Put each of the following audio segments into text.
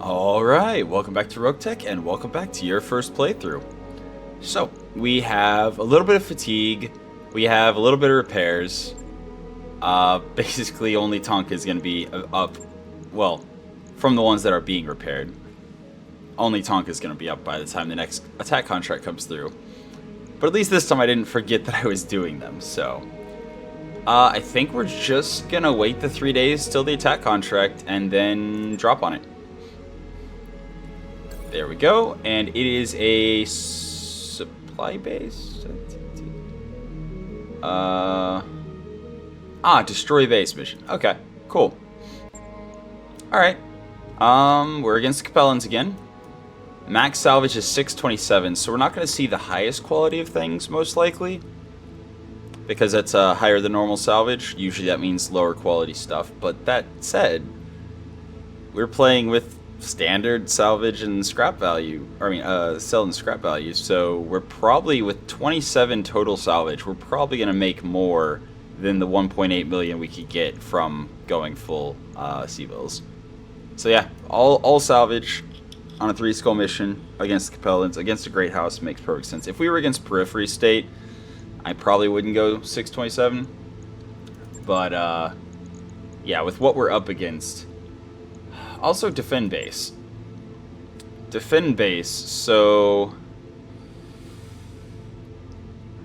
Alright, welcome back to Roguetech, and welcome back to your first playthrough. So, we have a little bit of fatigue, we have a little bit of repairs. Basically only Tonka is going to be up, well, from the ones that are being repaired. Only Tonka is going to be up by the time the next attack contract comes through. But at least this time I didn't forget that I was doing them, so... I think we're just going to wait the 3 days till the attack contract and then drop on it. There we go, and it is a supply base? Destroy base mission. Okay, cool. Alright. We're against the Capellans again. Max salvage is 627, so we're not going to see the highest quality of things, most likely. Because that's higher than normal salvage. Usually that means lower quality stuff. But that said, we're playing with standard salvage and scrap value. Sell and scrap value. So we're probably, with 27 total salvage, we're probably going to make more than the 1.8 million we could get from going full C-bills. So yeah, all salvage on a 3-skull mission against the Capellans, against a Great House makes perfect sense. If we were against Periphery State, I probably wouldn't go 627. But yeah, with what we're up against. Also, defend base. Defend base, so...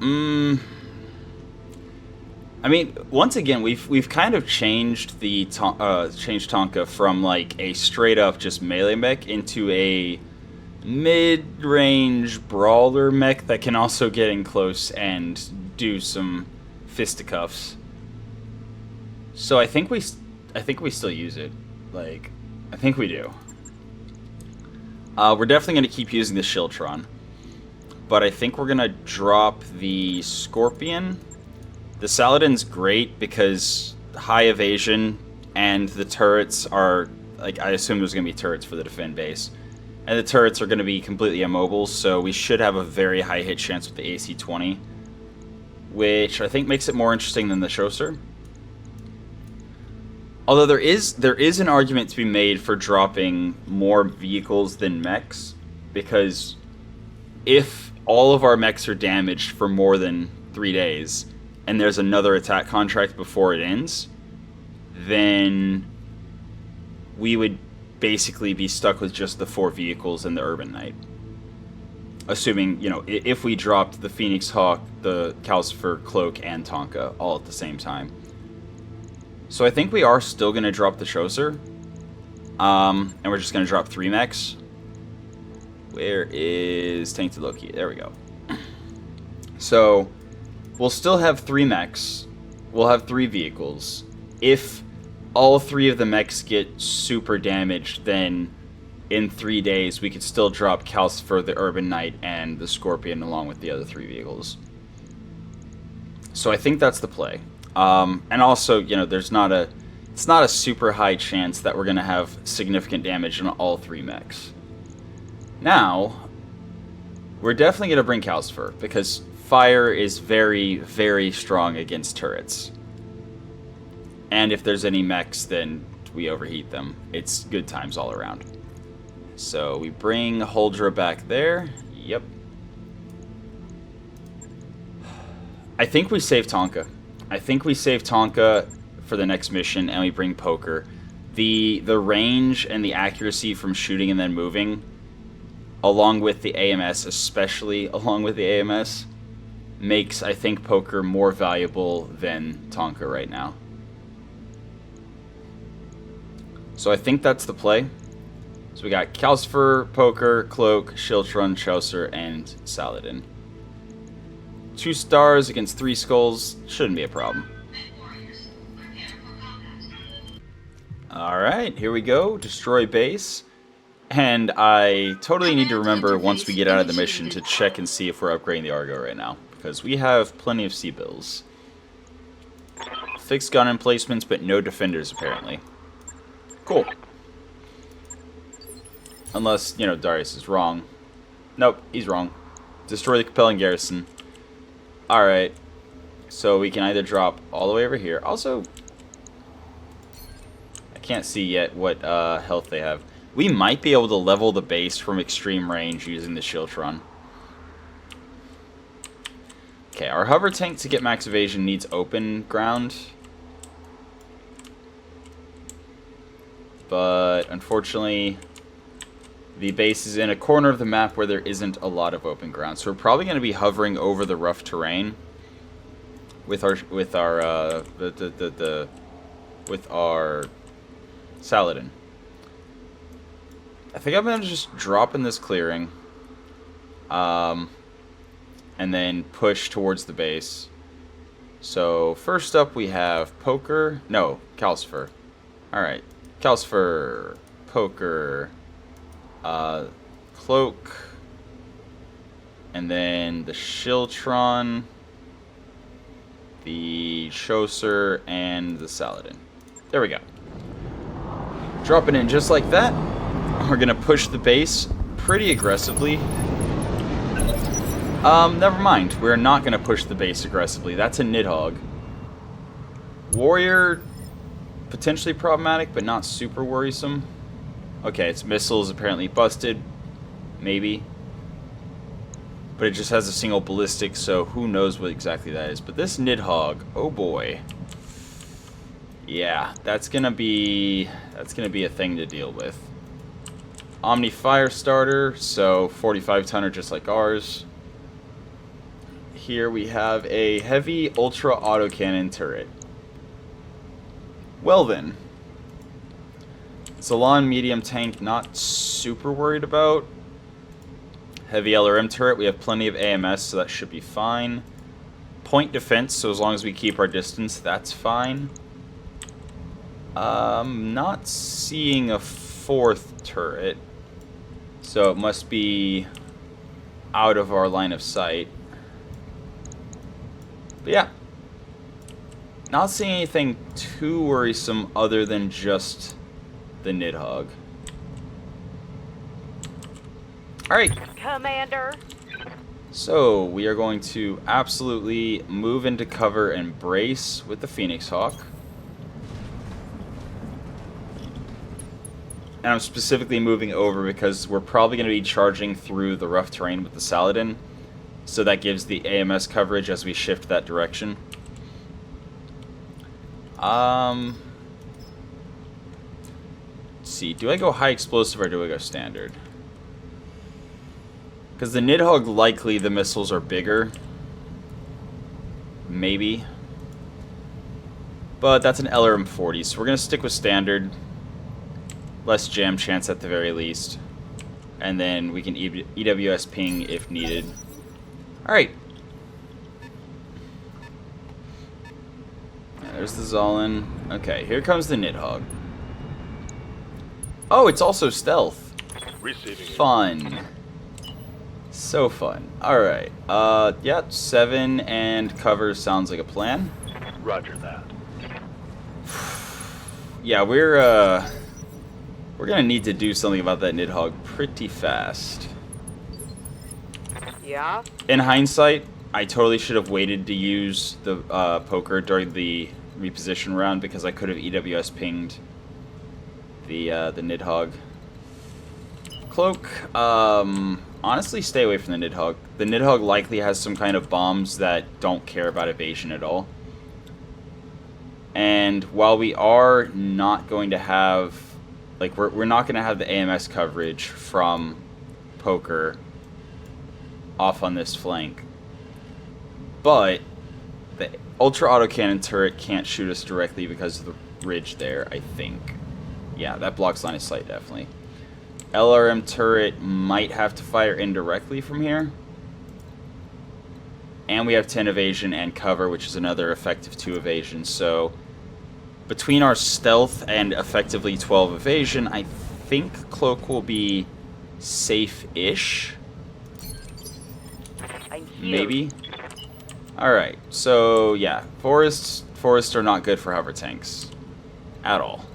I mean, once again, we've kind of changed the Tonka from like a straight up just melee mech into a mid-range brawler mech that can also get in close and do some fisticuffs. So I think we still use it. Like, I think we do. We're definitely going to keep using the Shiltron, but I think we're going to drop the Scorpion. The Saladin's great because high evasion and the turrets are, like, I assume there's going to be turrets for the defend base. And the turrets are going to be completely immobile, so we should have a very high hit chance with the AC-20, which I think makes it more interesting than the Chasseur. Although there is an argument to be made for dropping more vehicles than mechs, because if all of our mechs are damaged for more than 3 days, and there's another attack contract before it ends, then we would basically be stuck with just the 4 vehicles and the Urban Knight. Assuming, you know, if we dropped the Phoenix Hawk, the Calcifer, Cloak, and Tonka all at the same time. So I think we are still going to drop the Chasseur. And we're just going to drop 3 mechs. Where is Tainted Loki? There we go. So we'll still have 3 mechs. We'll have 3 vehicles. If all 3 of the mechs get super damaged, then in 3 days we could still drop Calcifer, the Urban Knight, and the Scorpion along with the other 3 vehicles. So I think that's the play. And also, you know, it's not a super high chance that we're going to have significant damage on all 3 mechs. Now, we're definitely going to bring Calcifer, because fire is very, very strong against turrets. And if there's any mechs, then we overheat them. It's good times all around. So we bring Huldra back there. Yep. I think we save Tonka. I think we save Tonka for the next mission, and we bring Poker. The range and the accuracy from shooting and then moving, along with the AMS, especially along with the AMS, makes, I think, Poker more valuable than Tonka right now. So I think that's the play. So we got Calcifer, Poker, Cloak, Shiltron, Chasseur, and Saladin. 2 stars against 3 skulls shouldn't be a problem. Alright, here we go. Destroy base. And I totally need to remember once we get out of the mission to check and see if we're upgrading the Argo right now, because we have plenty of C-bills. Fixed gun emplacements, but no defenders apparently. Cool. Unless, you know, Darius is wrong. Nope, he's wrong. Destroy the Capellan garrison. Alright. So we can either drop all the way over here. Also, I can't see yet what health they have. we might be able to level the base from extreme range using the Shieldtron. Okay, our hover tank to get max evasion needs open ground. But unfortunately, the base is in a corner of the map where there isn't a lot of open ground. So we're probably going to be hovering over the rough terrain with our Saladin. I think I'm going to just drop in this clearing. And then push towards the base. So first up we have Poker. No, Calcifer. Alright. Calcifer, Poker, Cloak, and then the Shieldtron, the Chaucer, and the Saladin. There we go. Dropping in just like that. We're going to push the base pretty aggressively. Never mind. We're not going to push the base aggressively. That's a Nidhogg. Warrior, potentially problematic, but not super worrisome. Okay, its missiles apparently busted. Maybe. But it just has a single ballistic, so who knows what exactly that is. But this Nidhogg, oh boy. Yeah, that's gonna be a thing to deal with. Omni Firestarter, so 45 tonner just like ours. Here we have a heavy ultra autocannon turret. Well then. Salon medium tank, not super worried about. Heavy LRM turret, we have plenty of AMS, so that should be fine. Point defense, so as long as we keep our distance, that's fine. Not seeing a fourth turret, so it must be out of our line of sight. But yeah, not seeing anything too worrisome other than just the Nidhogg. Alright. Commander. So, we are going to absolutely move into cover and brace with the Phoenix Hawk. And I'm specifically moving over because we're probably going to be charging through the rough terrain with the Saladin. So that gives the AMS coverage as we shift that direction. Let's see, do I go high explosive or do I go standard? Because the Nidhogg, likely the missiles are bigger. Maybe. But that's an LRM 40, so we're going to stick with standard. Less jam chance at the very least. And then we can EWS ping if needed. Alright. Yeah, there's the Zolin. Okay, here comes the Nidhogg. Oh, it's also stealth. Receiving Fun. So fun. Alright. Yeah, 7 and cover sounds like a plan. Roger that. Yeah, we're gonna need to do something about that Nidhogg pretty fast. Yeah? In hindsight, I totally should have waited to use the poker during the reposition round because I could have EWS pinged the Nidhogg. Cloak, honestly stay away from the Nidhogg. The Nidhogg likely has some kind of bombs that don't care about evasion at all. And while we are not going to have, like, we're not going to have the AMS coverage from poker off on this flank, but the ultra autocannon turret can't shoot us directly because of the ridge there, I think. Yeah, that blocks line of sight, definitely. LRM turret might have to fire indirectly from here. And we have 10 evasion and cover, which is another effective 2 evasion, so between our stealth and effectively 12 evasion, I think Cloak will be safe-ish. Maybe. Alright, so yeah, forests are not good for hover tanks. At all.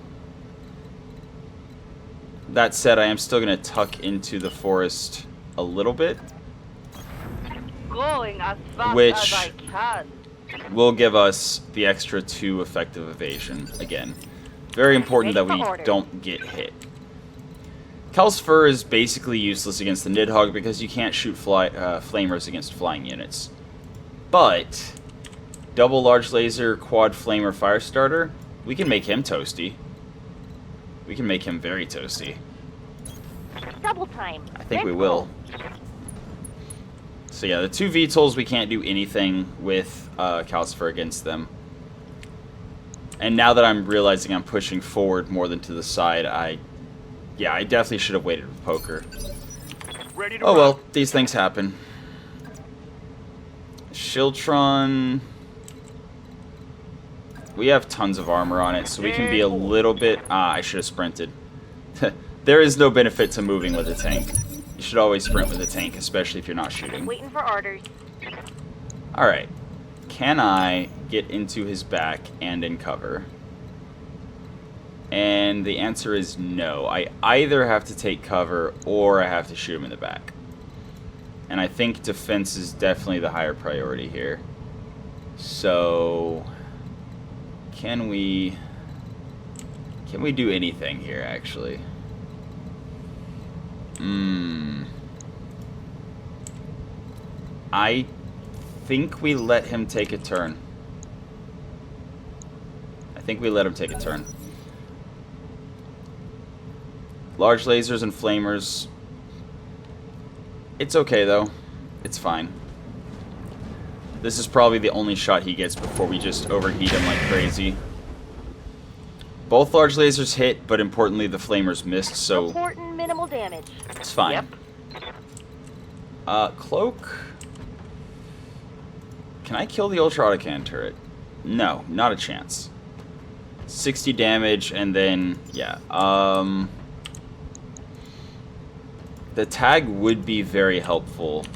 That said, I am still going to tuck into the forest a little bit. Going as fast Which as I can. will give us the extra 2 effective evasion again. Very important that we don't get hit. Calcifer is basically useless against the Nidhogg because you can't shoot flamers against flying units. But double large laser, quad flamer, firestarter, we can make him toasty. We can make him very toasty. Double time. I think we will. So yeah, the two VTOLs, we can't do anything with Calcifer against them. And now that I'm realizing I'm pushing forward more than to the side, I definitely should have waited with poker. Ready to Oh rock. well, these things happen. Shiltron. We have tons of armor on it, so we can be a little bit... I should have sprinted. There is no benefit to moving with a tank. You should always sprint with a tank, especially if you're not shooting. Waiting for orders. Alright. Can I get into his back and in cover? And the answer is no. I either have to take cover or I have to shoot him in the back. And I think defense is definitely the higher priority here. So... Can we do anything here, actually? I think we let him take a turn. Large lasers and flamers. It's okay, though. It's fine. This is probably the only shot he gets before we just overheat him like crazy. Both large lasers hit, but importantly the flamers missed, so Important minimal damage. it's fine. Yep. Cloak. Can I kill the Ultra Autocannon turret? No, not a chance. 60 damage, and then, yeah. The tag would be very helpful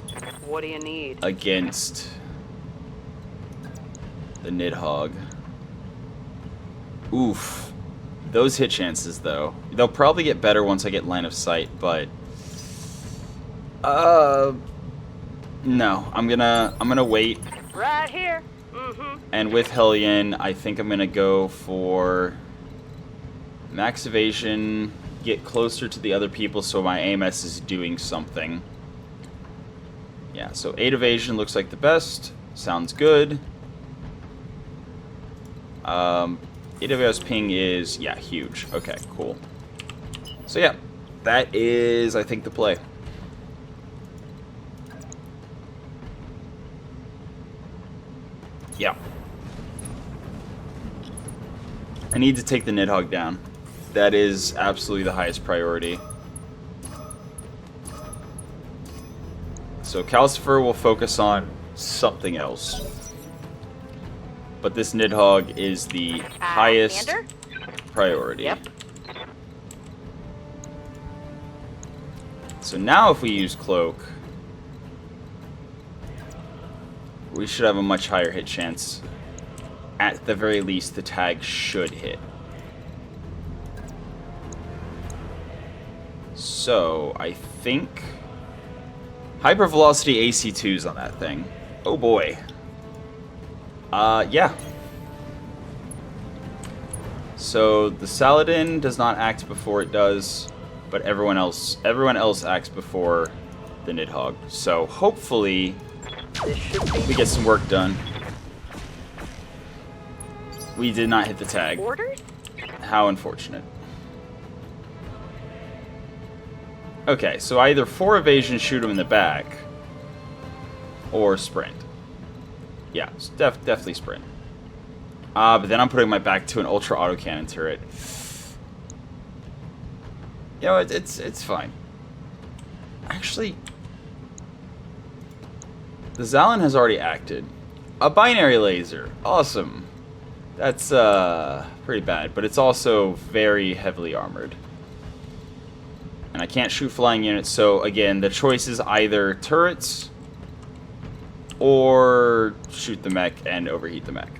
What do you need? against the Nidhogg. Oof. Those hit chances, though. They'll probably get better once I get line of sight, but... No. I'm gonna wait. Right here. Mm-hmm. And with Hellion, I think I'm gonna go for... max evasion, get closer to the other people so my AMS is doing something. Yeah, so 8 evasion looks like the best. Sounds good. AWS ping is, yeah, huge. Okay, cool. So yeah, that is, I think, the play. Yeah. I need to take the Nidhogg down. That is absolutely the highest priority. So Calcifer will focus on something else. But this Nidhogg is the highest Commander? priority. Yep. So now if we use Cloak, we should have a much higher hit chance. At the very least, the tag should hit. So, I think... Hypervelocity AC2s on that thing. Oh boy. Yeah. So, the Saladin does not act before it does, but everyone else acts before the Nidhogg. So, hopefully, we get some work done. We did not hit the tag. Orders? How unfortunate. Okay, so either 4 evasion, shoot him in the back, or sprint. Yeah, definitely sprint. But then I'm putting my back to an ultra autocannon turret. You know, it's fine. Actually, the Zalin has already acted. A binary laser, awesome. That's pretty bad, but it's also very heavily armored. And I can't shoot flying units, so again, the choice is either turrets or shoot the mech and overheat the mech.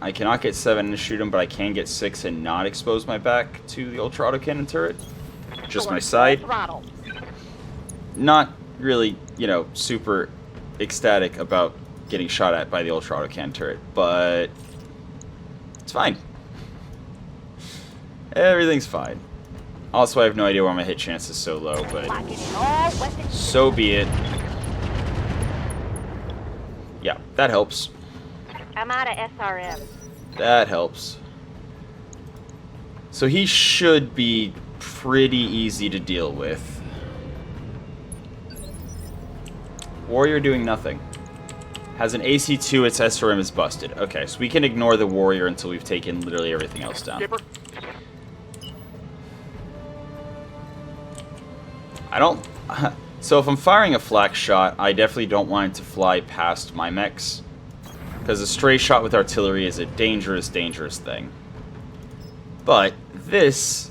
I cannot get 7 and shoot him, but I can get 6 and not expose my back to the ultra autocannon turret. Just my side. Throttle. Not really, you know, super ecstatic about getting shot at by the Ultra Autocan turret, but it's fine. Everything's fine. Also, I have no idea why my hit chance is so low, but so be it. Yeah, that helps. I'm out of SRM. That helps. So he should be pretty easy to deal with. Warrior doing nothing. Has an AC2, its SRM is busted. Okay, so we can ignore the Warrior until we've taken literally everything else down. Skipper. I don't... So if I'm firing a flak shot, I definitely don't want it to fly past my mechs. Because a stray shot with artillery is a dangerous, dangerous thing. But this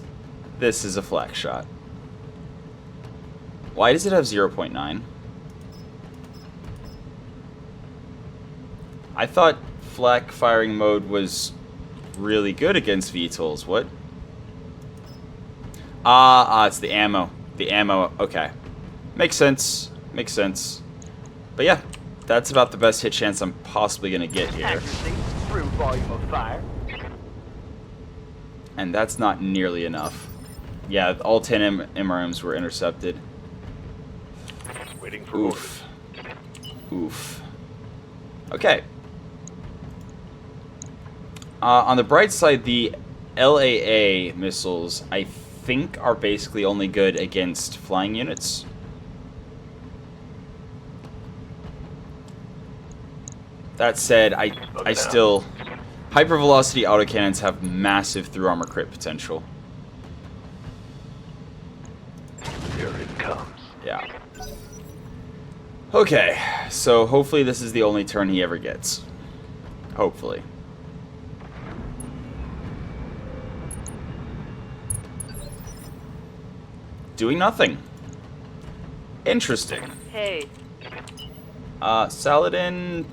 is a flak shot. Why does it have 0.9? I thought flak firing mode was really good against VTOLs. What? It's the ammo. The ammo, okay. Makes sense. Makes sense. But yeah, that's about the best hit chance I'm possibly going to get here. Accuracy through volume of fire. And that's not nearly enough. Yeah, all 10 MRMs were intercepted. Waiting for Oof. Oof. Okay. On the bright side, the LAA missiles, I think, are basically only good against flying units. That said, I still... Hypervelocity autocannons have massive through armor crit potential. Here it comes. Yeah. Okay, so hopefully this is the only turn he ever gets. Hopefully. Doing nothing. Interesting. Hey. Saladin...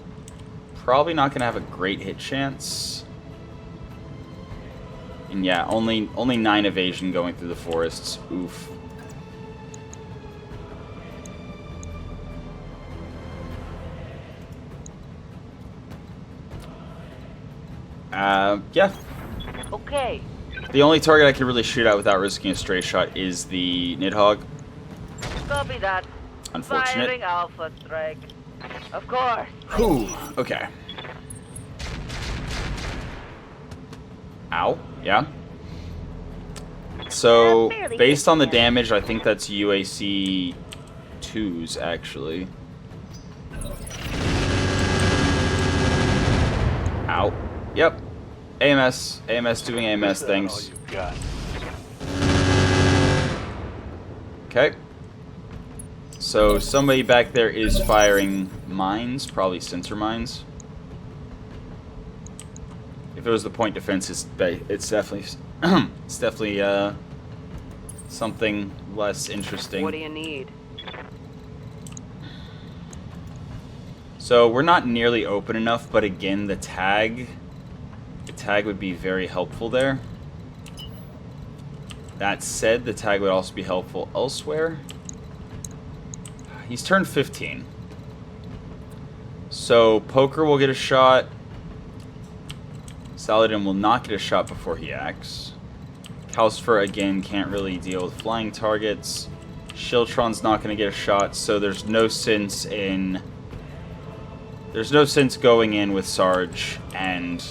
Probably not going to have a great hit chance. And yeah, only 9 evasion going through the forests. Oof. Yeah. Okay. The only target I can really shoot at without risking a stray shot is the Nidhogg. Copy that. Unfortunate. Firing Alpha Strike. Of course. Whew. Okay. Ow. Yeah. So, based on the damage, I think that's UAC 2s, actually. Ow. Yep. AMS. AMS doing AMS things. All you've got. Okay. So, somebody back there is firing mines, probably sensor mines. If it was the point defense, it's definitely it's definitely something less interesting. What do you need? So we're not nearly open enough, but again, the tag would be very helpful there. That said, the tag would also be helpful elsewhere. He's turned 15. So Poker will get a shot. Saladin will not get a shot before he acts. Calcifer, again, can't really deal with flying targets. Shiltron's not going to get a shot, so there's no sense in... There's no sense going in with Sarge and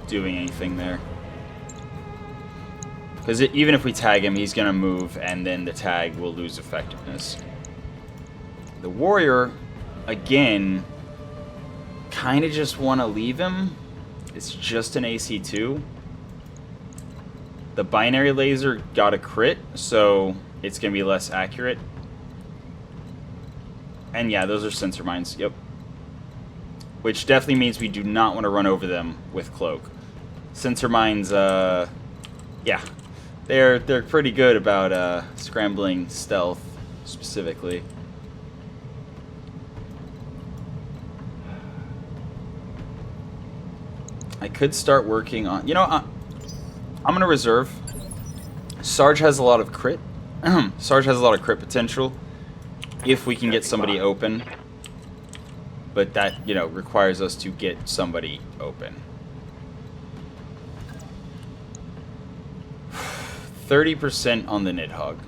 doing anything there. Because even if we tag him, he's going to move, and then the tag will lose effectiveness. The Warrior, again, kind of just want to leave him. It's just an AC2. The binary laser got a crit, so it's going to be less accurate. And yeah, those are sensor mines. Yep. Which definitely means we do not want to run over them with cloak. Sensor mines, yeah. They're pretty good about scrambling stealth, specifically. I could start working on... You know, I'm going to reserve. Sarge has a lot of crit. Sarge has a lot of crit potential if we can get somebody open. But that, you know, requires us to get somebody open. 30% on the Nidhogg.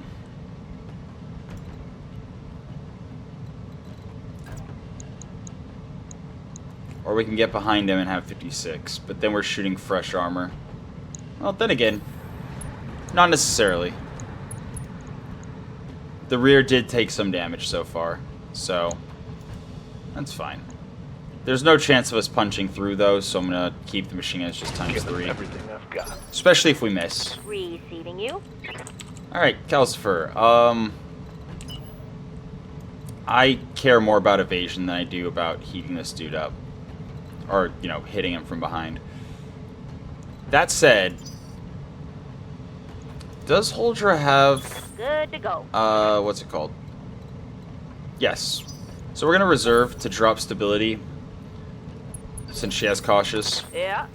Or we can get behind him and have 56, but then we're shooting fresh armor. Well, then again, not necessarily. The rear did take some damage so far, so that's fine. There's no chance of us punching through, though, so I'm going to keep the machine guns just times Give them 3. everything I've got. Especially if we miss. Receiving you. Alright, Calcifer. I care more about evasion than I do about heating this dude up. Or, you know, hitting him from behind. That said, does Huldra have... Good to go. What's it called? Yes. So we're going to reserve to drop stability, since she has cautious. Yeah.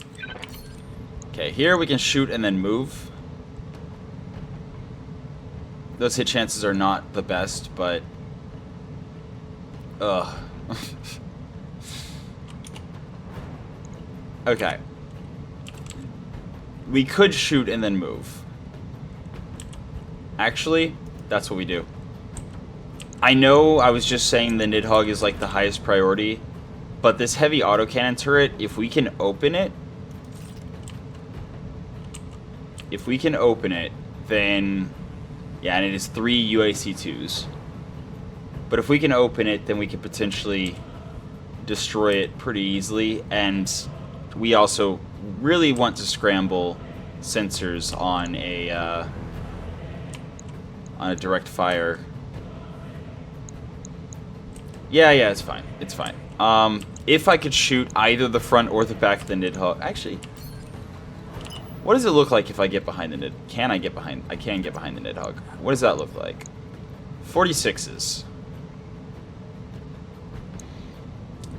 Okay, here we can shoot and then move. Those hit chances are not the best, but... Ugh. Okay. We could shoot and then move. Actually, that's what we do. I know I was just saying the Nidhogg is like the highest priority, but this heavy autocannon turret, if we can open it, then... Yeah, and it is 3 UAC-2s. But if we can open it, then we can potentially destroy it pretty easily, and we also really want to scramble sensors on a direct fire. Yeah, it's fine. It's fine. If I could shoot either the front or the back of the Nidhogg... Actually, what does it look like if I get behind the Nid... Can I get behind... I can get behind the Nidhogg. What does that look like? 46s.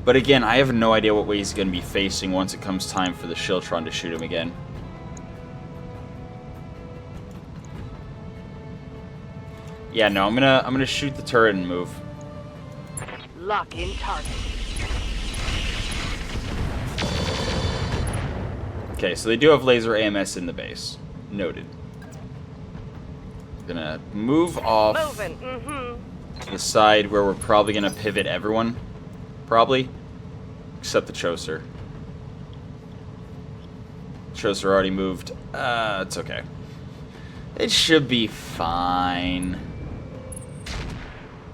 But again, I have no idea what way he's going to be facing once it comes time for the Shiltron to shoot him again. Yeah, no, I'm gonna shoot the turret and move. Lock in target. Okay, so they do have laser AMS in the base. Noted. Gonna move off Moving. to the side where we're probably gonna pivot everyone. Probably. Except the Choser. Choser already moved. It's okay. It should be fine.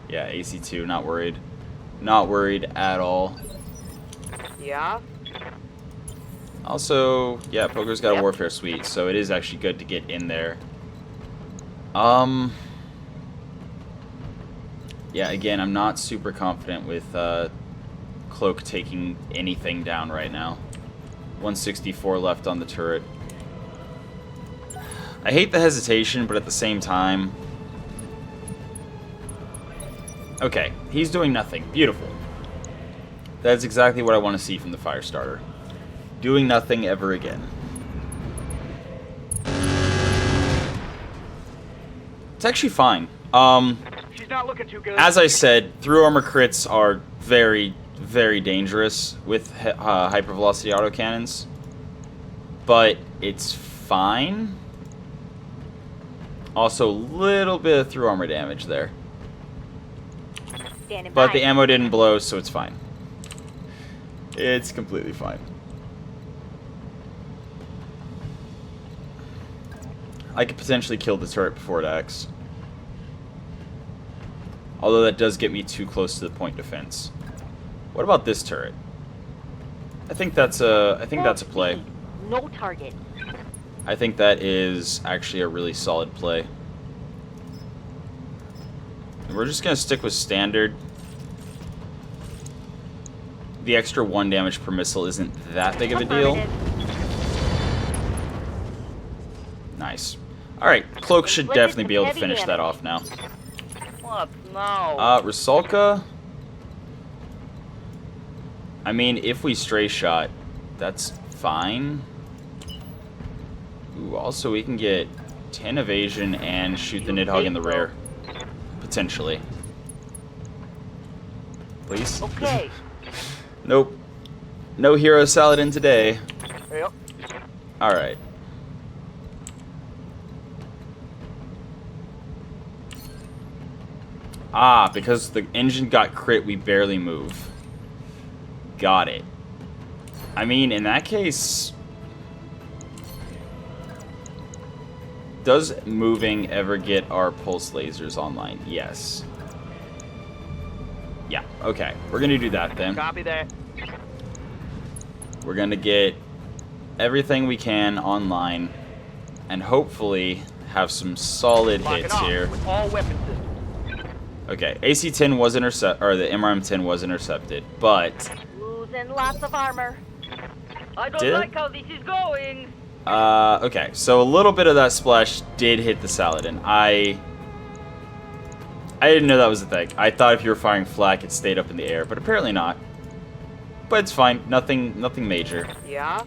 Yeah, AC2, not worried. Not worried at all. Yeah. Also, yeah, Poker's got a Yep. Warfare Suite, so it is actually good to get in there. Yeah, again, I'm not super confident with Cloak taking anything down right now. 164 left on the turret. I hate the hesitation, but at the same time... Okay, he's doing nothing. Beautiful. That's exactly what I want to see from the Firestarter. Doing nothing ever again. It's actually fine. She's not looking too good. As I said, through armor crits are very, very dangerous with hypervelocity autocannons. But it's fine. Also, a little bit of through armor damage there. Standing But by. the ammo didn't blow, so it's fine. It's completely fine. I could potentially kill the turret before it acts. Although that does get me too close to the point defense. What about this turret? I think that's a play. No target. I think that is actually a really solid play. And we're just gonna stick with standard. The extra 1 damage per missile isn't that big of a deal. Nice. Alright, Cloak should definitely be able to finish that off now. What? No. Rusalka? I mean, if we stray shot, that's fine. Ooh, also we can get 10 evasion and shoot the Nidhogg in the rear. Potentially. Please? Okay. Nope. No hero Saladin today. Yep. Alright. Ah, because the engine got crit, we barely move. Got it. I mean, in that case... Does moving ever get our pulse lasers online? Yes. Yeah, okay. We're gonna do that then. Copy that. We're gonna get everything we can online and hopefully have some solid Lock it hits off here. with all weapon systems. Okay, AC-10 was intercepted, or the MRM-10 was intercepted, but... Losing lots of armor. I don't Did? like how this is going. Okay, so a little bit of that splash did hit the Saladin. I didn't know that was a thing. I thought if you were firing flak, it stayed up in the air, but apparently not. But it's fine. Nothing major. Yeah?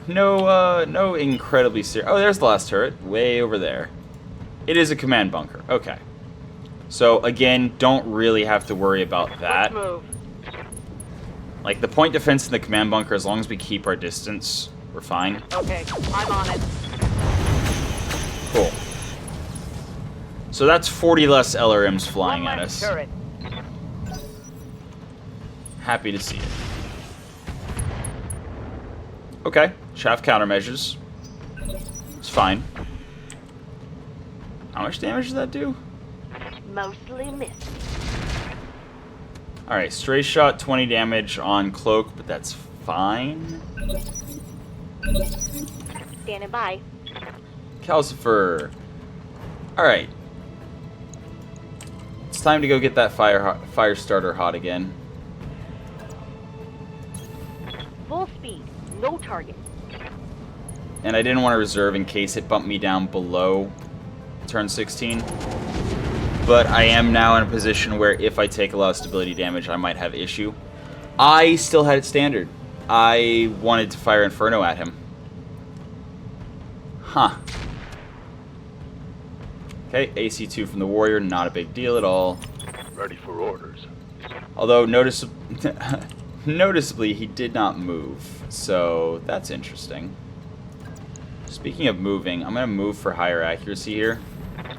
No incredibly serious... Oh, there's the last turret. Way over there. It is a command bunker. Okay. So, again, don't really have to worry about that. Let's move. Like, the point defense in the command bunker, as long as we keep our distance, we're fine. Okay, I'm on it. Cool. So that's 40 less LRMs flying One at less us. turret. Happy to see it. Okay, shaft countermeasures. It's fine. How much damage does that do? Mostly missed. Alright, stray shot, 20 damage on cloak, but that's fine. Standing by. Calcifer. Alright. It's time to go get that fire starter hot again. Full speed. No target. And I didn't want to reserve in case it bumped me down below turn 16. But I am now in a position where if I take a lot of stability damage, I might have issue. I still had it standard. I wanted to fire Inferno at him. Huh. Okay, AC2 from the Warrior, not a big deal at all. Ready for orders. Although noticeably he did not move, so that's interesting. Speaking of moving, I'm going to move for higher accuracy here.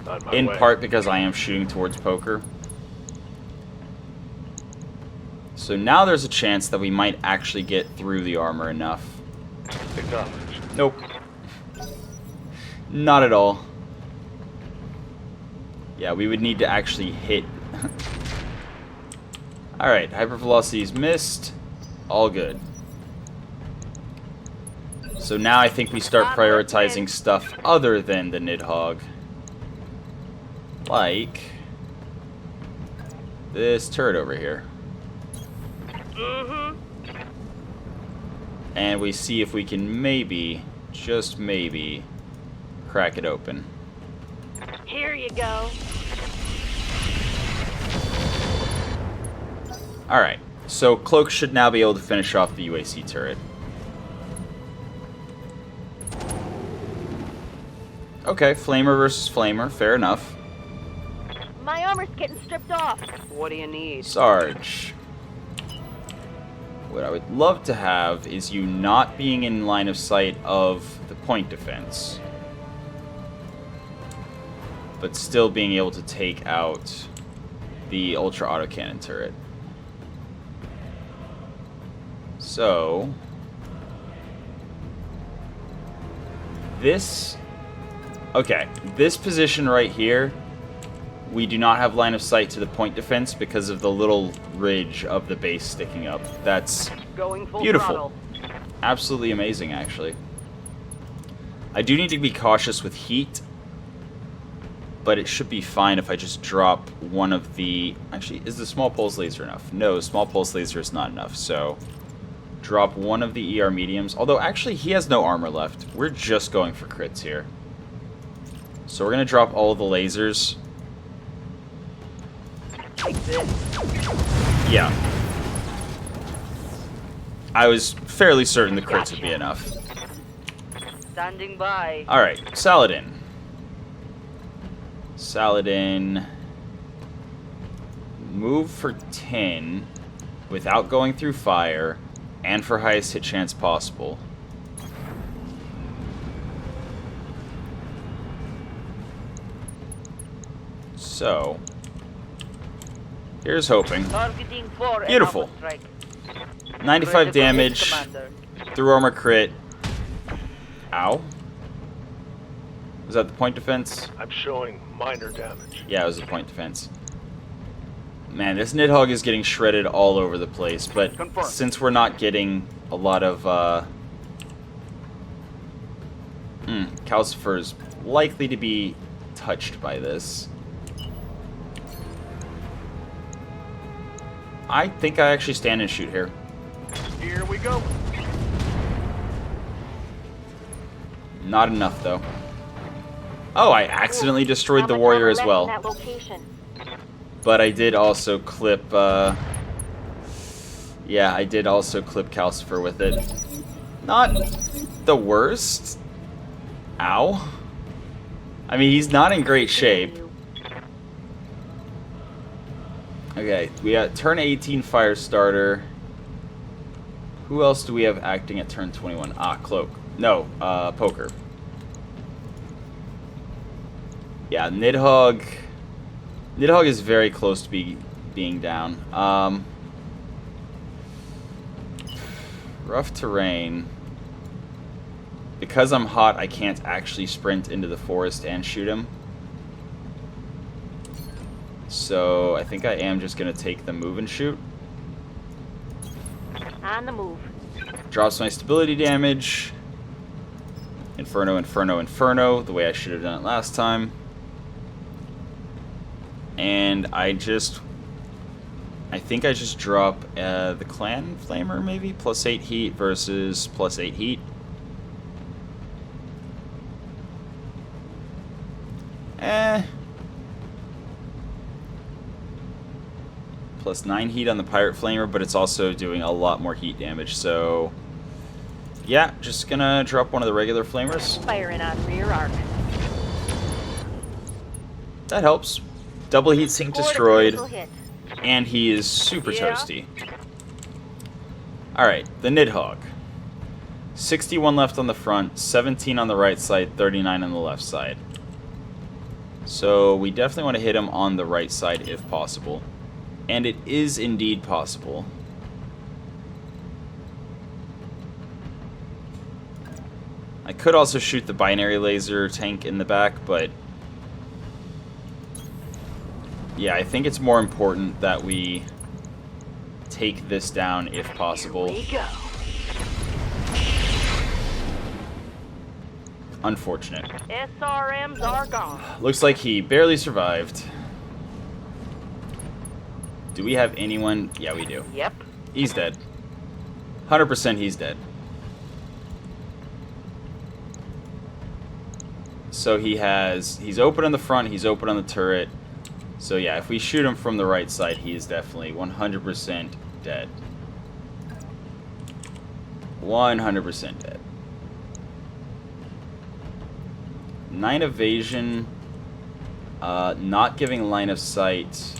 On my In way. part because I am shooting towards poker. So now there's a chance that we might actually get through the armor enough. Acknowledged. Nope. Not at all. Yeah, we would need to actually hit. Alright, hypervelocity's missed. All good. So now I think we start prioritizing stuff other than the Nidhogg. Like this turret over here. Mm-hmm. And we see if we can maybe, just maybe, crack it open. Here you go. Alright, so Cloak should now be able to finish off the UAC turret. Okay, Flamer versus Flamer, fair enough. My armor's getting stripped off. What do you need? Sarge. What I would love to have is you not being in line of sight of the point defense, but still being able to take out the ultra autocannon turret. So this, okay, this position right here, we do not have line of sight to the point defense because of the little ridge of the base sticking up. That's Going full beautiful. throttle. Absolutely amazing, actually. I do need to be cautious with heat, but it should be fine if I just drop one of the... Actually, is the small pulse laser enough? No, small pulse laser is not enough, so drop one of the ER mediums. Although, actually, he has no armor left. We're just going for crits here. So we're going to drop all the lasers. Like this. Yeah. I was fairly certain the crits would be enough. Standing by. Alright, Saladin. Saladin. Move for 10, without going through fire, and for highest hit chance possible. So, here's hoping. Targeting 4 Beautiful. and strike. 95 Ready for hit, damage, Commander. through armor crit. Ow. Was that the point defense? I'm showing minor damage. Yeah, it was the point defense. Man, this Nidhogg is getting shredded all over the place, but Confirmed. since we're not getting a lot of, Calcifer is likely to be touched by this. I think I actually stand and shoot here. Here we go. Not enough, though. Oh, I accidentally destroyed the How much warrior armor as left well. in that location? But I did also clip, yeah, I did also clip Calcifer with it. Not the worst. Ow. I mean, he's not in great shape. Okay, we got turn 18 Firestarter. Who else do we have acting at turn 21? Ah, Cloak. No, Poker. Yeah, Nidhogg. Nidhogg is very close to being down. Rough terrain. Because I'm hot, I can't actually sprint into the forest and shoot him. So I think I am just going to take the move and shoot. On the move. Drops my stability damage. Inferno, Inferno, Inferno, the way I should have done it last time. And I think I just drop the Clan Flamer, maybe? +8 heat versus +8 heat. +9 heat on the Pirate Flamer, but it's also doing a lot more heat damage, so... Yeah, just gonna drop one of the regular Flamers. Firing on rear arc. That helps. Double heat sink Scored a destroyed, critical hit. and he is super Yeah. toasty. Alright, the Nidhogg. 61 left on the front, 17 on the right side, 39 on the left side. So we definitely want to hit him on the right side if possible. And it is indeed possible. I could also shoot the binary laser tank in the back, but... Yeah, I think it's more important that we take this down if possible. Here we go. Unfortunate. SRMs are gone. Looks like he barely survived. Do we have anyone? Yeah, we do. Yep. He's dead. 100% he's dead. So he's open on the front, he's open on the turret. So yeah, if we shoot him from the right side, he is definitely 100% dead. 100% dead. 9 evasion, not giving line of sight.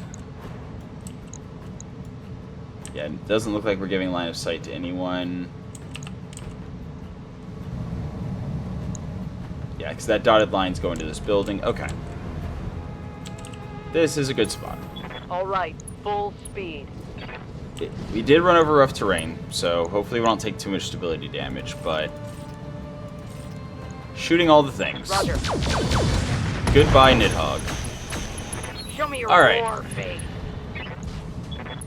Yeah, it doesn't look like we're giving line of sight to anyone. Yeah, because that dotted line's going to this building. Okay. This is a good spot. All right, full speed. We did run over rough terrain, so hopefully we don't take too much stability damage, but... Shooting all the things. Roger. Goodbye, Nidhogg. Show me your All right. war face.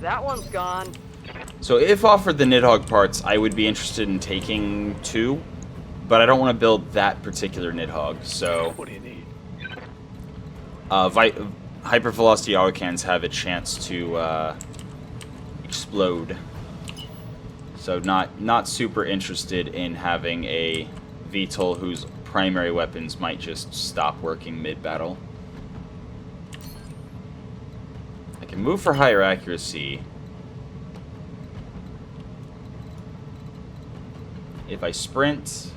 That one's gone. So if offered the Nidhogg parts, I would be interested in taking 2, but I don't want to build that particular Nidhogg, so... What do you need? Hypervelocity autocannons have a chance to explode. So not super interested in having a VTOL whose primary weapons might just stop working mid-battle. I can move for higher accuracy. If I sprint,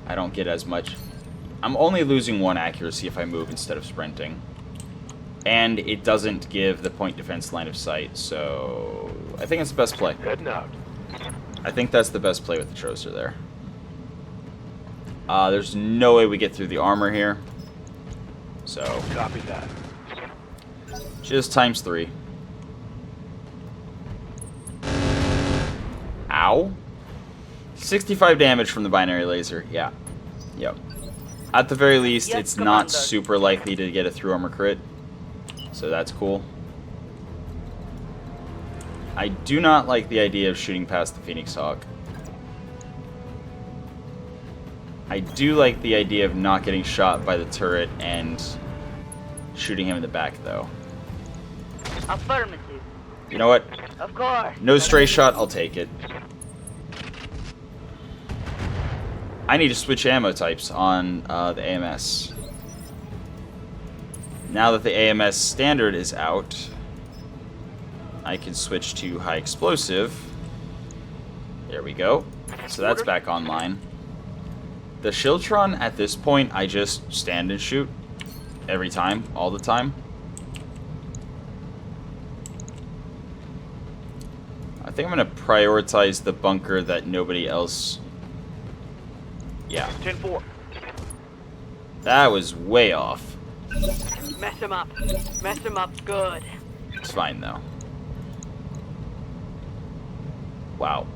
I don't get as much. I'm only losing 1 accuracy if I move instead of sprinting. And it doesn't give the point defense line of sight, so I think it's the best play. Heading out. I think that's the best play with the Troster there. There's no way we get through the armor here. So, Copy that. just times 3. Ow. 65 damage from the binary laser. Yeah. Yep. At the very least, Yes, it's Commander. not super likely to get a through armor crit. So that's cool. I do not like the idea of shooting past the Phoenix Hawk. I do like the idea of not getting shot by the turret and shooting him in the back, though. Affirmative. You know what? Of course. No stray shot, I'll take it. I need to switch ammo types on the AMS. Now that the AMS standard is out, I can switch to high explosive. There we go. So that's back online. The Shieldtron, at this point, I just stand and shoot. Every time, all the time. I think I'm going to prioritize the bunker that nobody else... Yeah. 10-4. That was way off. Mess him up. Mess him up good. It's fine, though. Wow.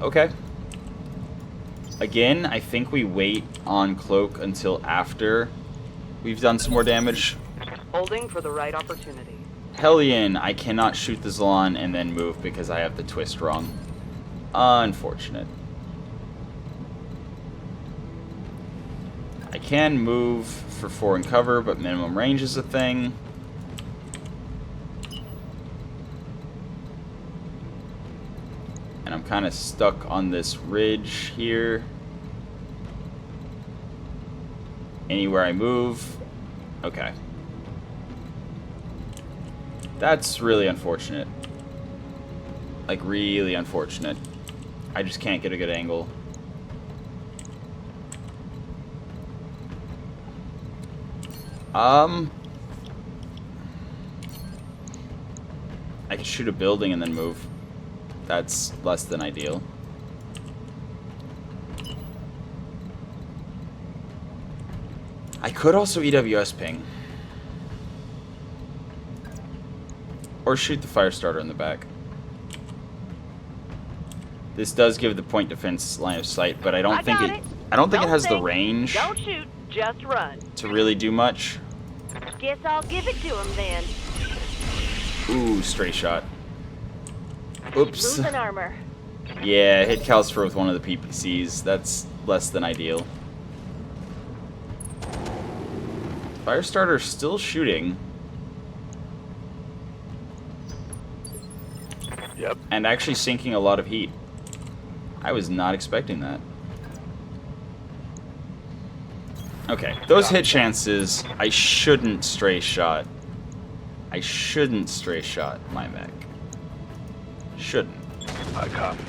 Okay. Again, I think we wait on Cloak until after we've done some more damage. Holding for the right opportunity. Hellion, I cannot shoot the Zalon and then move because I have the twist wrong. Unfortunate. I can move for 4 and cover, but minimum range is a thing. And I'm kind of stuck on this ridge here. Anywhere I move. Okay. That's really unfortunate. Like, really unfortunate. I just can't get a good angle. I could shoot a building and then move. That's less than ideal. I could also EWS ping. Or shoot the fire starter in the back. This does give the point defense line of sight, but I don't think it has the range Don't shoot, just run. to really do much. Guess I'll give it to him then. Ooh, stray shot. Oops. Losing armor. Yeah, hit Calcifer with one of the PPCs. That's less than ideal. Firestarter still shooting. Yep. And actually sinking a lot of heat. I was not expecting that. Okay, those hit chances, I shouldn't stray shot. I shouldn't stray shot my mech. Shouldn't. I copy.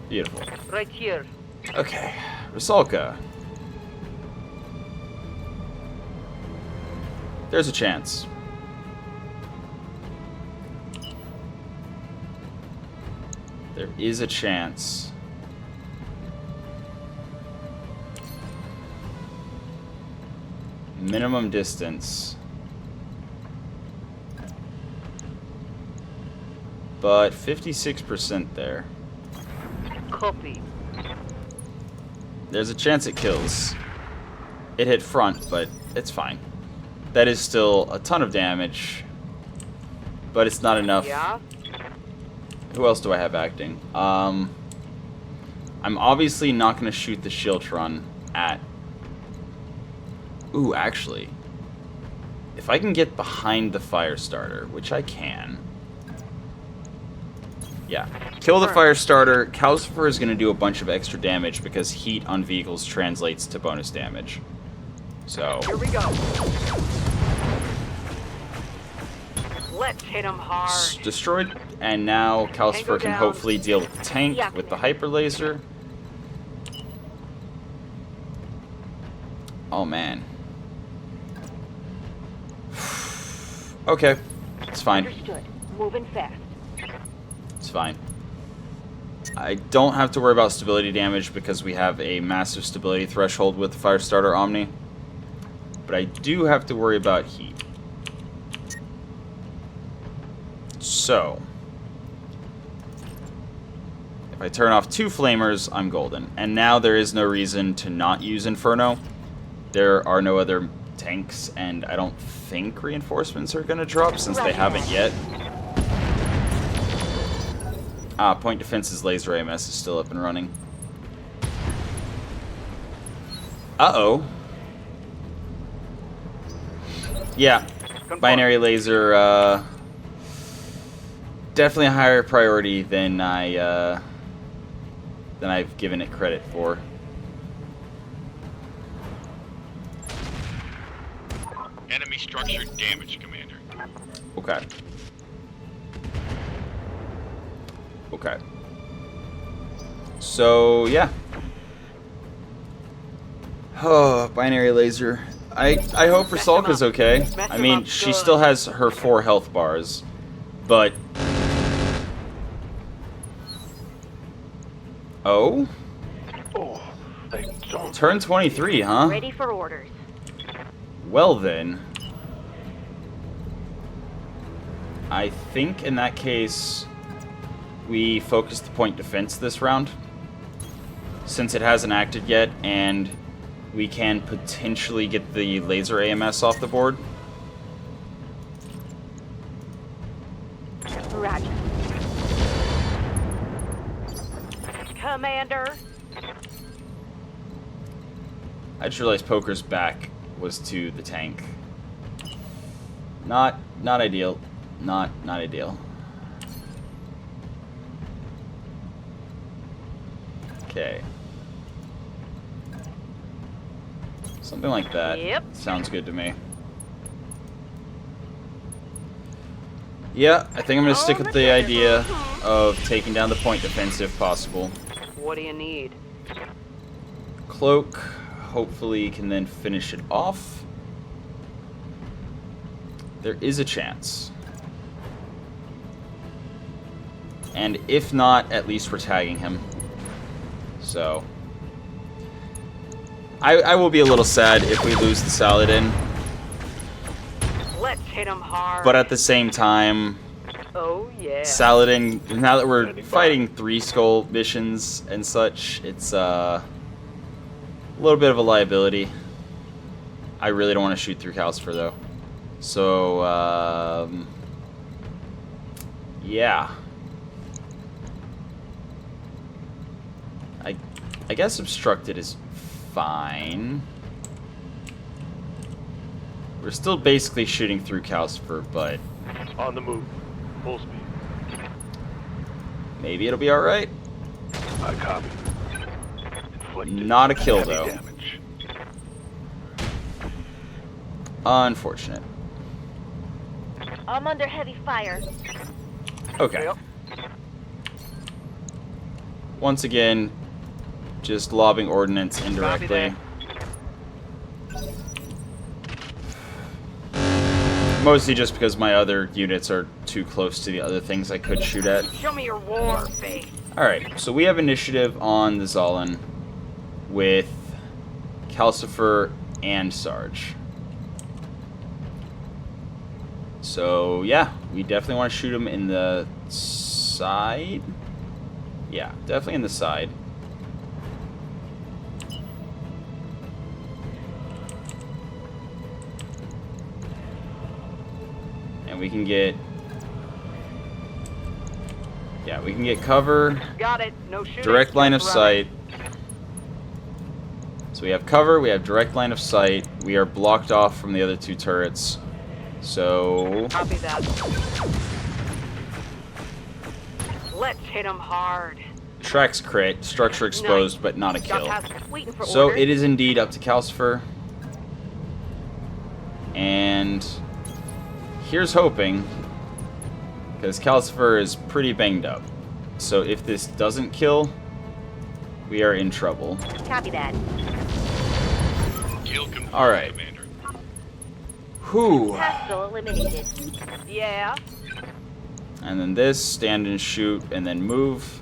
Beautiful. Right here. Okay, Rusalka. There's a chance. There is a chance. Minimum distance. But 56% there. Copy. There's a chance it kills. It hit front, but it's fine. That is still a ton of damage. But it's not enough. Yeah? Who else do I have acting? I'm obviously not going to shoot the Shieldtron at... Ooh, actually. If I can get behind the Firestarter, which I can... Yeah. Kill the Firestarter. Calcifer is going to do a bunch of extra damage because heat on vehicles translates to bonus damage. So... Here we go. Let's hit him hard. Destroyed, and now Calcifer Tango can down. hopefully deal with the tank Yeah. with the hyper laser. Oh man. Okay. It's fine. Understood. Moving fast. It's fine. I don't have to worry about stability damage because we have a massive stability threshold with the Firestarter Omni. But I do have to worry about heat. So, if I turn off 2 flamers, I'm golden. And now there is no reason to not use Inferno. There are no other tanks, and I don't think reinforcements are going to drop since they haven't yet. Point Defense's laser AMS is still up and running. Uh-oh. Yeah, binary laser, definitely a higher priority than I've given it credit for. Enemy structure damage, Commander. Okay. Okay. So, yeah. Oh, binary laser. I hope Rusalka's okay. I mean, she still has her 4 health bars, but... Oh? Oh, they don't. Turn 23, huh? Ready for orders. Well then. I think in that case, we focus the point defense this round, since it hasn't acted yet, and we can potentially get the laser AMS off the board. Roger. Commander. I just realized Poker's back was to the tank. Not ideal. Not ideal. Okay. Something like that. Yep. Sounds good to me. Yeah, I think I'm going to stick with the idea of taking down the point defense if possible. What do you need? Cloak, hopefully, can then finish it off. There is a chance. And if not, at least we're tagging him. So... I will be a little sad if we lose the Saladin. Let's hit him hard. But at the same time, Oh yeah. Saladin, now that we're fighting 3 skull missions and such, it's a little bit of a liability. I really don't want to shoot through Calcifer though. So, yeah. I guess obstructed is fine. We're still basically shooting through Calcifer, but On the move. Full speed. maybe it'll be alright. I copy. Inflicted Not a kill, heavy though. damage. Unfortunate. I'm under heavy fire. Okay. Yep. Once again, just lobbing ordnance Copy indirectly. Mostly just because my other units are too close to the other things I could shoot at. Show me your war face. Alright, so we have initiative on the Zalin with Calcifer and Sarge. So, yeah, we definitely want to shoot him in the side. Yeah, definitely in the side. And we can get... Yeah, we can get cover. Got it. No shooting. Direct line of just running. sight. So we have cover, we have direct line of sight. We are blocked off from the other 2 turrets. So... Copy that. Let's hit him hard. Tracks crit, structure exposed, but not a kill. Waiting for So orders. it is indeed up to Calcifer. And here's hoping, because Calcifer is pretty banged up. So if this doesn't kill, we are in trouble. Copy that. Kill confirmed, All right. Commander. Whew. Hostile eliminated. Yeah. And then this, stand and shoot, and then move.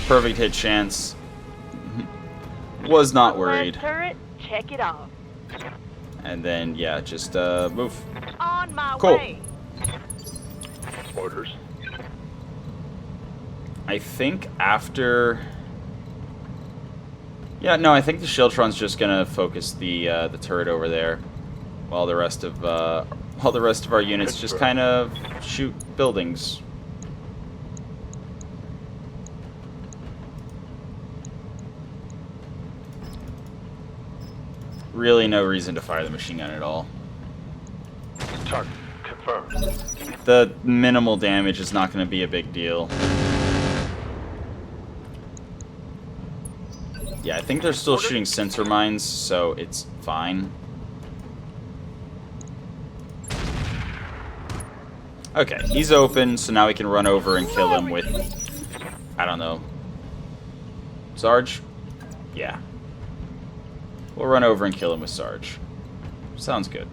Perfect hit chance. Was not worried. Turret, check it off. And then, yeah, just move. On my Cool. way. Orders. I think after... Yeah, no, I think the Shieldtron's just gonna focus the turret over there, while the rest of our units just kind of shoot buildings. Really, no reason to fire the machine gun at all. Target confirmed. The minimal damage is not going to be a big deal. Yeah, I think they're still shooting sensor mines, so it's fine. Okay, he's open, so now we can run over and kill him with, I don't know, Sarge? Yeah. We'll run over and kill him with Sarge. Sounds good.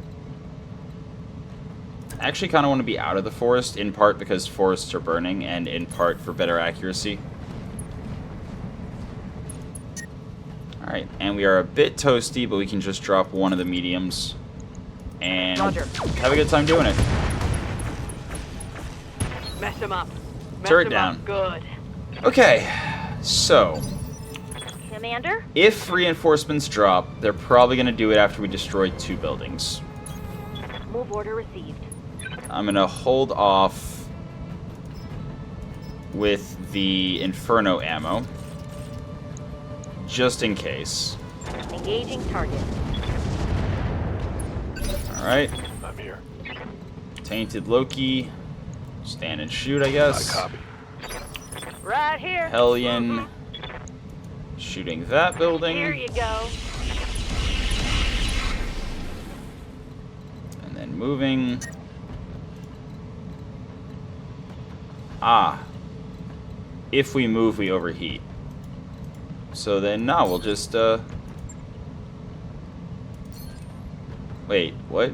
I actually kind of want to be out of the forest, in part because forests are burning, and in part for better accuracy. Alright, and we are a bit toasty, but we can just drop one of the mediums. And Roger. have a good time doing it. Mess him up. Mess Turret him down. Up good. Okay, so... Commander? if reinforcements drop, they're probably going to do it after we destroy 2 buildings. Move order received. I'm going to hold off with the Inferno ammo, just in case. Engaging target. Alright, I'm here. Tainted Loki, stand and shoot, I I guess. copy. Right here. Hellion, shooting that Here building, you go. and then moving. Ah, if we move, we overheat. So then, no, we'll just, wait, what?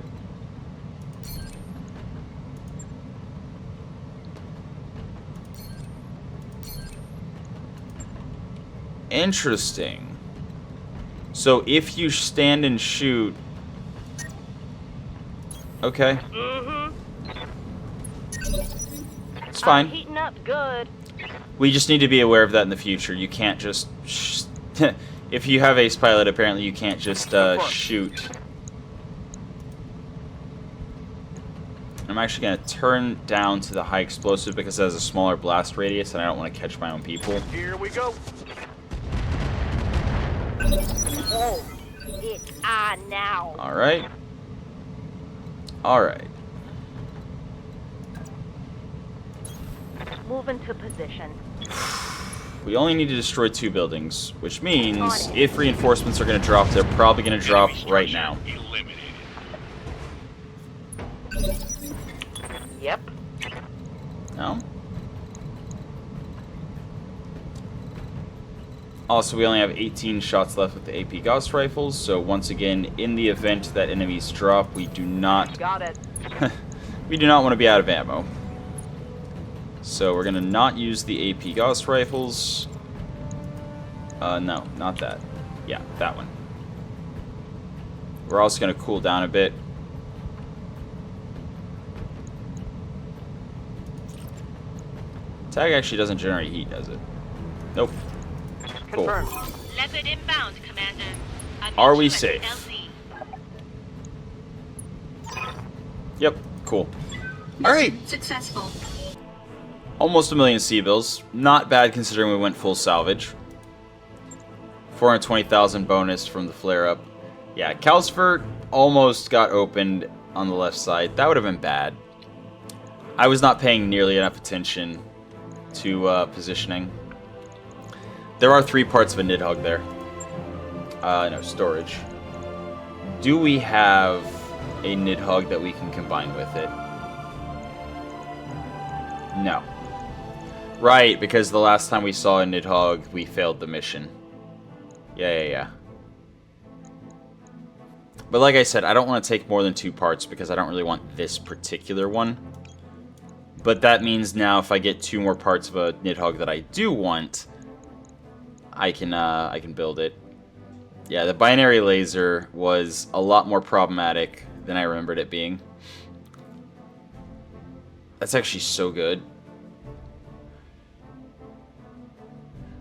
Interesting. So if you stand and shoot... Okay, Mm-hmm. it's fine. Heating up good. We just need to be aware of that in the future. You can't just... if you have Ace Pilot, apparently you can't just shoot. I'm actually going to turn down to the high explosive because it has a smaller blast radius and I don't want to catch my own people. Here we go. Oh, it's on now. Alright. Alright. Move into position. We only need to destroy 2 buildings, which means if reinforcements are going to drop, they're probably going to drop Enemy right structure now. Eliminated. Yep. No? Also, we only have 18 shots left with the AP Gauss rifles, so once again, in the event that enemies drop, we do not Got it. we do not want to be out of ammo. So we're gonna not use the AP Gauss rifles. No, not that. Yeah, that one. We're also gonna cool down a bit. Tag actually doesn't generate heat, does it? Nope. Cool. Confirmed. Leopard inbound, Commander. Are we safe? Yep, cool. Alright, Successful. almost 1,000,000 C-bills. Not bad considering we went full salvage. 420,000 bonus from the flare-up. Yeah, Calcifer almost got opened on the left side. That would have been bad. I was not paying nearly enough attention to positioning. There are 3 parts of a Nidhogg there. No, storage. Do we have a Nidhogg that we can combine with it? No. Right, because the last time we saw a Nidhogg, we failed the mission. Yeah. But like I said, I don't want to take more than 2 parts because I don't really want this particular one. But that means now if I get 2 more parts of a Nidhogg that I do want, I can build it. Yeah, the binary laser was a lot more problematic than I remembered it being. That's actually so good.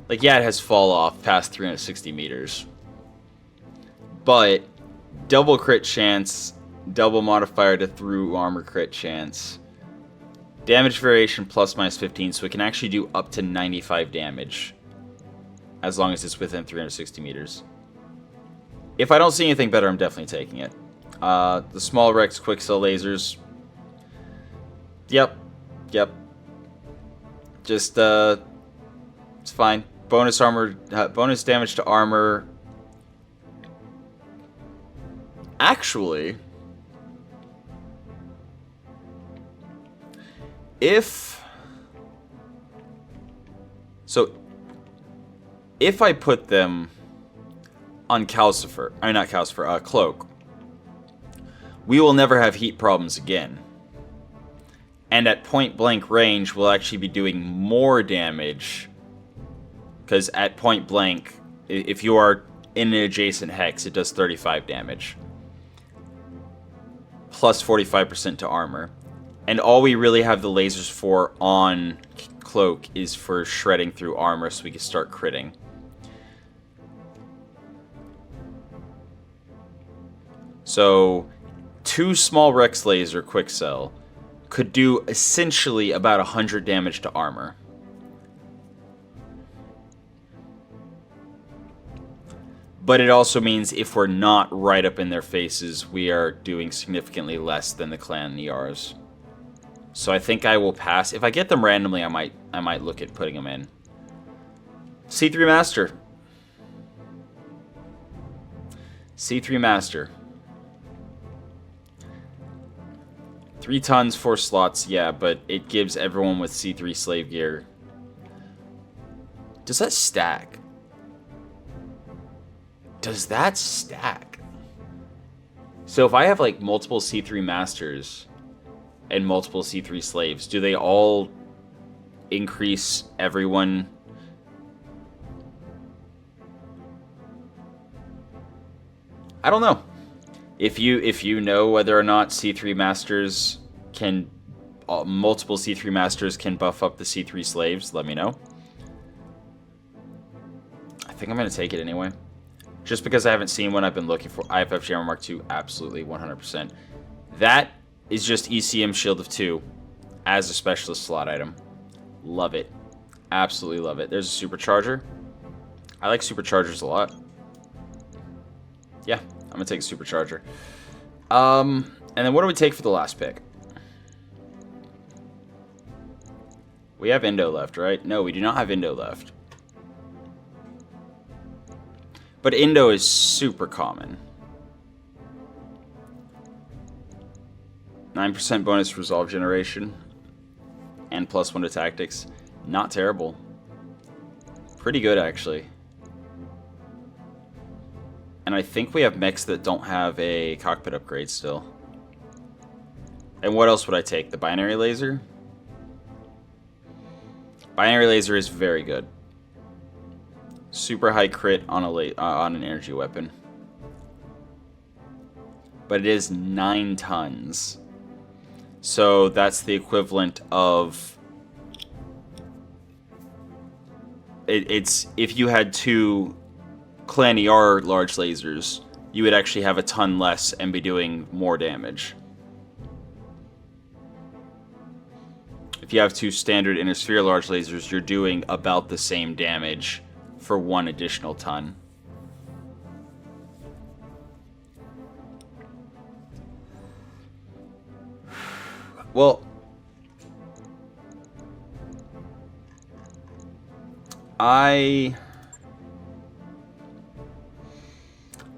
Like, yeah, it has fall off past 360 meters. But double crit chance, double modifier to through armor crit chance. Damage variation plus minus 15, so it can actually do up to 95 damage. As long as it's within 360 meters. If I don't see anything better, I'm definitely taking it. The small Rex Quickcell lasers. Yep. Just, it's fine. Bonus armor, bonus damage to armor. Actually, if I put them on Calcifer, I mean not Calcifer, Cloak, we will never have heat problems again. And at point blank range, we'll actually be doing more damage. Because at point blank, if you are in an adjacent hex, it does 35 damage. Plus 45% to armor. And all we really have the lasers for on Cloak is for shredding through armor so we can start critting. So, 2 small Rex laser Quickcell could do essentially about 100 damage to armor. But it also means if we're not right up in their faces, we are doing significantly less than the clan ERs. So I think I will pass. If I get them randomly, I might look at putting them in. C3 Master. C3 Master. 3 tons, 4 slots, yeah, but it gives everyone with C3 slave gear. Does that stack? Does that stack? So if I have like multiple C3 masters and multiple C3 slaves, do they all increase everyone? I don't know. If you know whether or not C3 masters can multiple C3 masters can buff up the C3 slaves, let me know. I think I'm going to take it anyway. Just because I haven't seen one I've been looking for. IFF Jammer Mark II, absolutely, 100%. That is just ECM Shield of 2 as a specialist slot item. Love it. Absolutely love it. There's a supercharger. I like superchargers a lot. Yeah, I'm going to take a supercharger. And then what do we take for the last pick? We have Indo left, right? No, we do not have Indo left. But Indo is super common. 9% bonus resolve generation. And +1 to tactics. Not terrible. Pretty good, actually. And I think we have mechs that don't have a cockpit upgrade still. And what else would I take? The binary laser? Binary laser is very good. Super high crit on an energy weapon. But it is 9 tons. So that's the equivalent of... It's if you had 2 Clan ER large lasers, you would actually have a ton less and be doing more damage. If you have 2 standard Inner Sphere large lasers, you're doing about the same damage for 1 additional ton. Well, I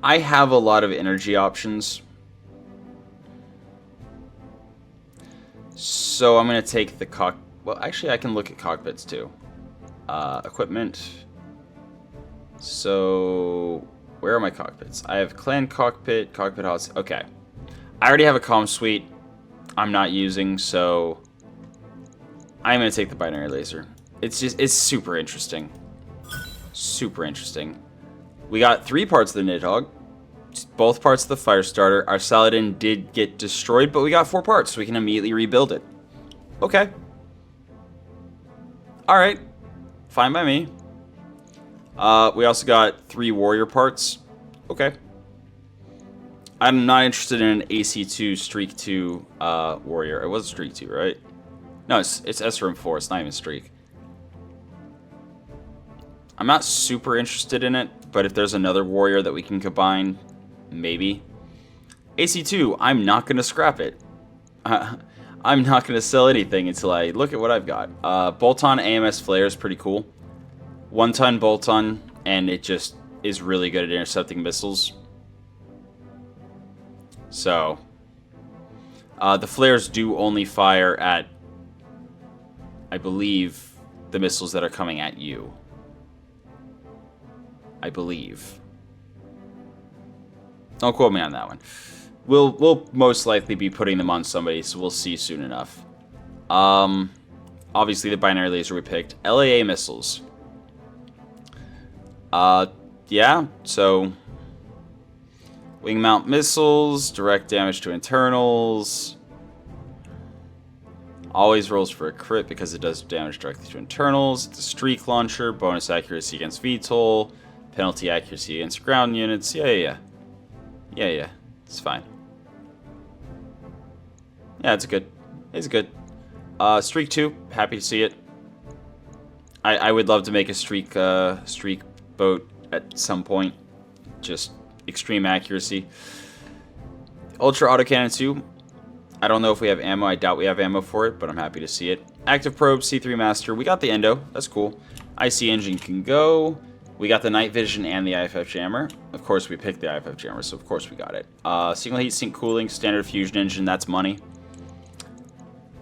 have a lot of energy options. So I'm going to take the well, actually, I can look at cockpits too. Equipment. So Where are my cockpits? I have clan cockpit, cockpit house. Okay. I already have a comm suite I'm not using, so I'm going to take the binary laser. It's super interesting. Super interesting. We got 3 parts of the Nidhogg. Both parts of the Firestarter. Our Saladin did get destroyed, but we got 4 parts, so we can immediately rebuild it. Okay. Alright. Fine by me. We also got 3 warrior parts. Okay. I'm not interested in an AC2 Streak 2 warrior. It was Streak 2, right? No, it's SRM 4. It's not even Streak. I'm not super interested in it, but if there's another warrior that we can combine, maybe. AC2, I'm not going to scrap it. I'm not going to sell anything until I look at what I've got. Bolt-on AMS Flare is pretty cool. 1-ton bolt-on, and it just is really good at intercepting missiles. So, the flares do only fire at, I believe, the missiles that are coming at you. I believe. Don't quote me on that one. We'll most likely be putting them on somebody, so we'll see soon enough. Obviously the binary laser we picked. LAA missiles. Yeah, so wing mount missiles, direct damage to internals. Always rolls for a crit because it does damage directly to internals. It's a streak launcher, bonus accuracy against VTOL, penalty accuracy against ground units. Yeah. It's fine. Yeah, it's good. It's good. Streak 2, happy to see it. I would love to make a streak boat at some point. Just extreme accuracy. Ultra autocannon 2. I don't know if we have ammo. I doubt we have ammo for it, but I'm happy to see it. Active probe, C3 master. We got the endo. That's cool. IC engine can go. We got the night vision and the IFF jammer. Of course, we picked the IFF jammer, so of course we got it. Single heat sink cooling, standard fusion engine. That's money.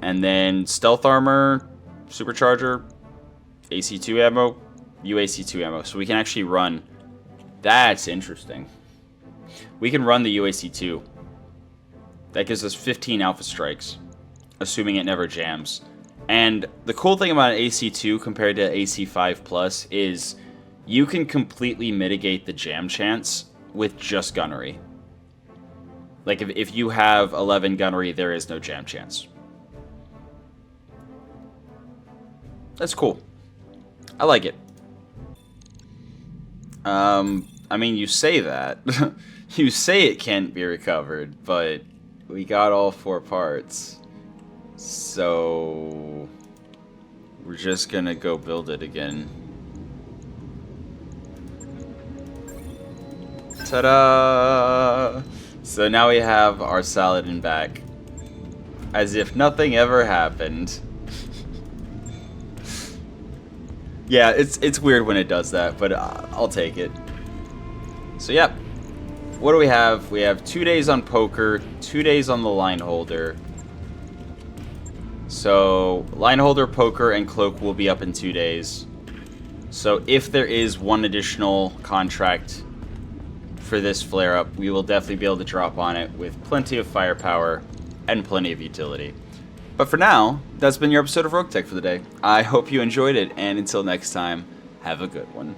And then stealth armor, supercharger, AC2 ammo, UAC2 ammo. So we can actually run. That's interesting. We can run the UAC2. That gives us 15 alpha strikes, assuming it never jams. And the cool thing about an AC2 compared to AC5 Plus is you can completely mitigate the jam chance with just gunnery. Like if you have 11 gunnery, there is no jam chance. That's cool. I like it. I mean, you say that. You say it can't be recovered, but we got all 4 parts. So we're just gonna go build it again. Ta-da! So now we have our Saladin back. As if nothing ever happened. Yeah, it's weird when it does that, but I'll take it. So, yep. What do we have? We have 2 days on poker, 2 days on the line holder. So, line holder, poker, and cloak will be up in 2 days. So, if there is one additional contract for this flare-up, we will definitely be able to drop on it with plenty of firepower and plenty of utility. But for now, that's been your episode of Roguetech for the day. I hope you enjoyed it, and until next time, have a good one.